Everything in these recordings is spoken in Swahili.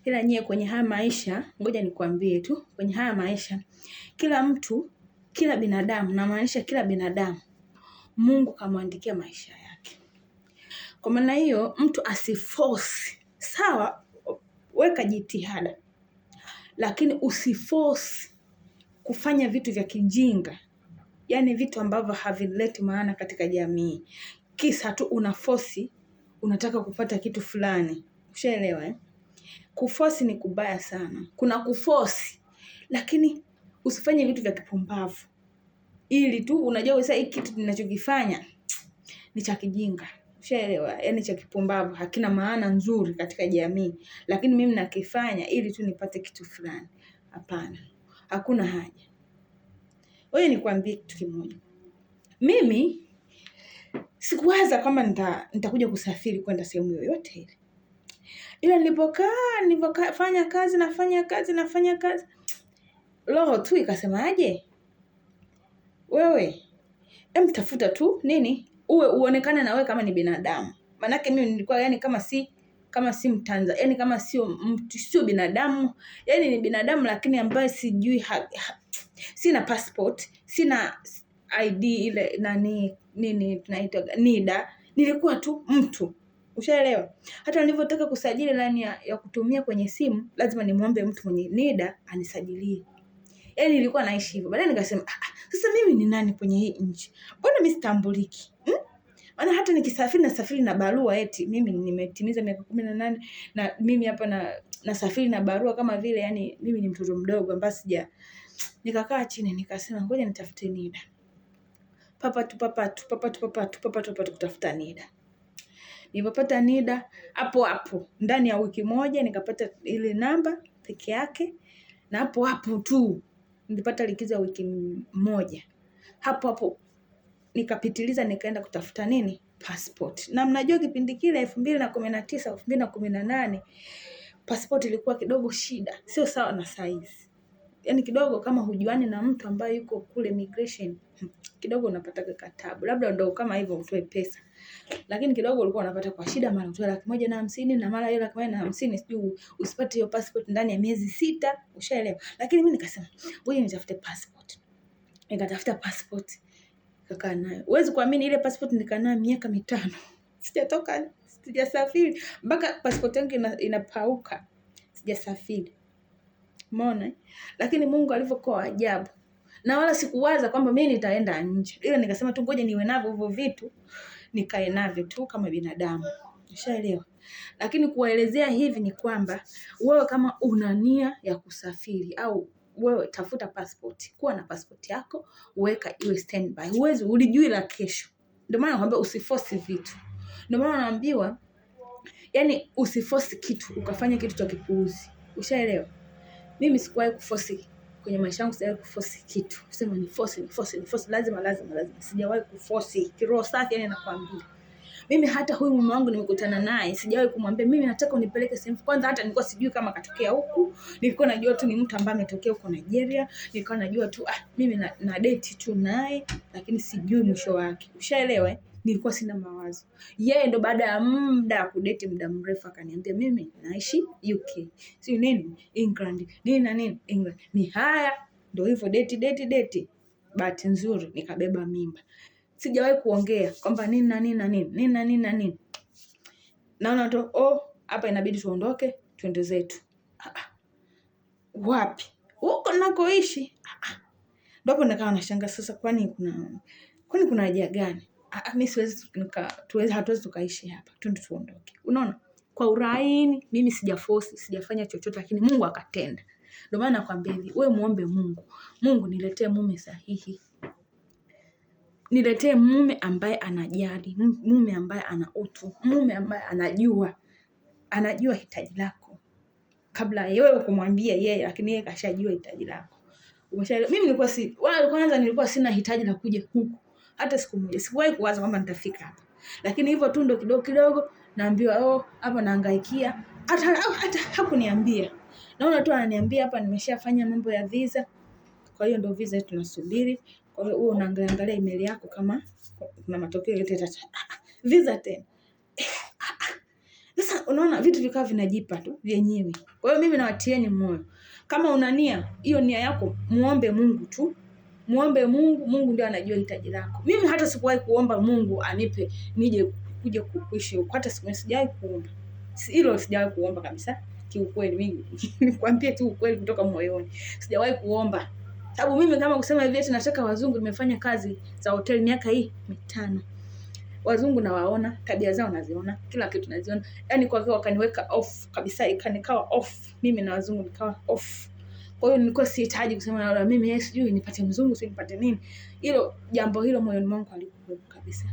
Ila nyie kwenye haya maisha, ngoja nikwambie tu, kwenye haya maisha, kila mtu, kila binadamu, na maanisha kila binadamu, Mungu kamwandikia maisha yake. Kwa maana hiyo, mtu asiforce. Sawa, weka jitihada. Lakini usiforce kufanya vitu vya kijinga. Yaani vitu ambavyo havileti maana katika jamii. Kisa tu unaforce, unataka kupata kitu fulani. Ushaelewa eh? Kuforce ni kubaya sana. Kuna kuforce, lakini usifanye vitu vya kipumbavu. Ili tu unajua sasa hiki kitu ninachokifanya ni cha kijinga. Ushaelewa? Yaani cha kipumbavu, hakina maana nzuri katika jamii. Lakini mimi nakifanya ili tu nipate kitu fulani. Hapana. Hakuna haja. Wewe nikwambie kitu kimoja. Mimi sikuwaza kama nitakuja kusafiri kwenda sehemu yoyote ile. Ila nilipofanya kazi, nafanya kazi. Roho tu ikasemaje? Wewe, tafuta tu nini? Uonekane na wewe kama ni binadamu. Manake mimi nilikuwa yani kama si Mtanzania, yani kama sio binadamu, yani ni binadamu lakini ambaye sijui sina passport, sina ID ile nini tunaita NIDA, nilikuwa tu mtu. Ushaelewa? Hata nilivyotaka kusajili nani ya kutumia kwenye simu, lazima nimuombe mtu mwenye NIDA anisajilie. Yaani nilikuwa naishi hivyo. Baadaye nikasema, sasa mimi ni nani kwenye hii nchi? Mbona mimi sitambuliki? Maana hata nikisafiri nasafiri na barua eti mimi nimetimiza miaka 18 na mimi hapa nasafiri na barua kama vile yani mimi ni mtoto mdogo ambaye nikakaa chini nikasema ngoja nitafute NIDA. Papa kutafuta NIDA. Nilipopata NIDA hapo ndani ya wiki moja nikapata ile namba peke yake, na hapo tu nilipata likizo ya wiki moja. Hapo nikapitiliza nikaenda kutafuta nini? Passport. Na mnajua kipindi kile 2019, 2018 passport ilikuwa kidogo shida. Sio sawa na size. Yaani kidogo kama hujuani na mtu ambaye yuko kule immigration, kidogo unapata katabu. Labda ndio kama hivyo utoe pesa. Lakini kidogo ulikuwa unapata kwa shida, mara utoe 150 na mara hiyo 150 sijui usipate hiyo passport ndani ya miezi 6. Ushaelewa? Lakini mimi nikasema ngoja nitafute passport. Nikatafuta passport. Nikakaa nayo. Huwezi kuamini ile passport nikaa nayo miaka 5. Sijasafiri mpaka passport yangu inapauka. Sijasafiri. Umeona? Lakini Mungu alivyokuwa ajabu. Na wala sikuwaza kwamba mimi nitaenda nje. Ila nikasema tu ngoja niwe navyo hivyo vitu, nikae navyo tu kama binadamu. Ushaelewa? Lakini kuwaelezea hivi ni kwamba wewe kama una nia ya kusafiri au wewe tafuta passport, kuwa na passport yako, weka iwe standby. Huwezi ulijui la kesho. Ndio maana nakwambia usiforce vitu. Ndio maana naambiwa yani usiforce kitu, ukafanya kitu cha kipuuzi. Ushaelewa? Mimi sikuwahi kuforce kwenye maisha yangu, sijawahi kuforce kitu. Kusema ni force lazima. Sijawahi kuforce. Kiroho safi yani nakwambia. Mimi hata huyu mume wangu nimekutana naye, sijawahi kumwambia mimi nataka unipeleke sehemu. Kwanza hata nilikuwa sijui kama katokea huku. Nilikuwa najua tu ni mtu ambaye ametokea huko Nigeria. Nilikuwa najua tu mimi na date tu naye, lakini sijui mwisho wake. Ushaelewa eh? Nilikuwa sina mawazo. Yeye ndo baada ya muda kudate muda mrefu akaniambia mimi naishi UK. Sio nini? England. Nini na nini? England. Ni haya ndio hivyo date. Bahati nzuri nikabeba mimba. Sijawahi kuongea kwamba nini na nini. Naona tu hapa inabidi tuondoke, twende zetu. Wapi? Huko nakoishi. Ndipo nikawa nashangaa sasa kwani kuna haja gani? Mimi hatuwezi tukaishi hapa. Twende tuondoke. Unaona? Kwa uraini mimi sijaforce, sijafanya chochote lakini Mungu akatenda. Ndio maana nakwambia hivi, wewe muombe Mungu. Mungu niletee mume sahihi. Niletee mume ambaye anajali, mume ambaye ana utu, mume ambaye anajua hitaji lako. Kabla wewe kumwambia yeye, lakini yeye kashajua hitaji lako. Umeshaelewa? Mimi nilikuwa sina hitaji la kuja huku. Hata siku moja. Sikuwahi kuwaza kwamba nitafika hapa. Lakini hivyo tu ndo kidogo naambiwa hapa nahangaikia. Hata hakuniambia. Naona tu ananiambia hapa nimeshafanya mambo ya visa. Kwa hiyo ndo visa tunasubiri. Kwa hiyo unaangalia email yako kama kuna matokeo yote visa tena. Sasa unaona vitu vikawa vinajipa tu vyenyewe. Kwa hiyo mimi nawatieni moyo. Kama una nia, hiyo nia yako muombe Mungu tu. Muombe Mungu, Mungu ndiye anajua hitaji lako. Mimi hata sikuwahi kuomba Mungu anipe nije kuja kuishi huko. Hata sijawahi kuomba. Hilo sijawahi kuomba kabisa. Kiukweli mimi nikwambie tu ukweli kutoka moyoni. Sijawahi kuomba. Sababu mimi kama kusema hivi eti nataka wazungu, nimefanya kazi za hoteli miaka hii 5. Wazungu nawaona, tabia zao naziona, kila kitu naziona. Yaani kwa hiyo wakaniweka off kabisa, nikawa off. Mimi na wazungu nikawa off. Kwa hiyo nilikuwa sihitaji kusema na mimi sijui nipate mzungu, sijui nipate nini. Jambo hilo moyoni mwangu halikuwa kabisa.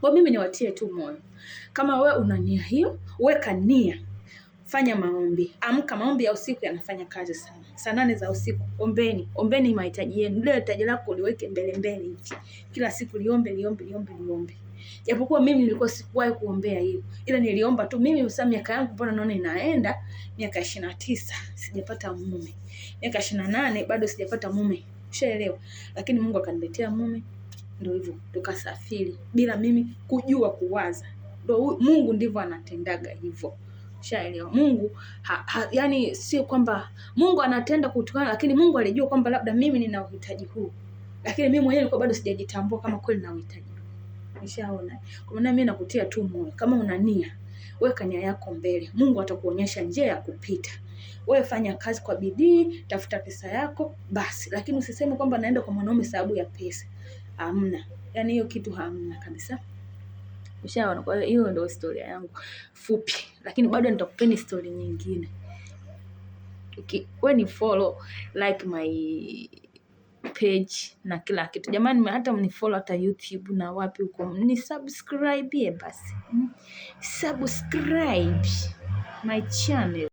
Kwa mimi niwatie tu moyo. Kama wewe una nia hiyo, weka nia. Fanya maombi. Amka, maombi ya usiku yanafanya kazi sana. Saa 8 za usiku ombeni mahitaji yenu. Ile hitaji lako liweke mbele hivi. Kila siku liombe. Japokuwa mimi nilikuwa sikuwahi kuombea hiyo. Ila niliomba tu mimi usa miaka yangu mbona naona inaenda miaka 29 sijapata mume. Miaka 28 bado sijapata mume. Ushaelewa? Lakini Mungu akaniletea mume. Ndio hivyo tukasafiri bila mimi kujua kuwaza. Ndio Mungu ndivyo anatendaga hivyo. Ushaelewa? Mungu yani sio kwamba Mungu anatenda kutokana, lakini Mungu alijua kwamba labda mimi nina uhitaji huu. Lakini mimi mwenyewe nilikuwa bado sijajitambua kama kweli na uhitaji. Nishaona. Kwa maana mimi nakutia tu moyo. Kama una nia, weka nia yako mbele. Mungu atakuonyesha njia ya kupita. Wewe fanya kazi kwa bidii, tafuta pesa yako basi. Lakini usiseme kwamba naenda kwa mwanaume sababu ya pesa. Hamna. Yaani hiyo kitu hamna kabisa. Ushaona? Kwa hiyo ndio historia yangu fupi, lakini bado nitakupeni story nyingine. Wewe ni follow, like my page na kila kitu. Jamani, hata mnifollow hata YouTube na wapi huko. Ni subscribe basi. Subscribe my channel.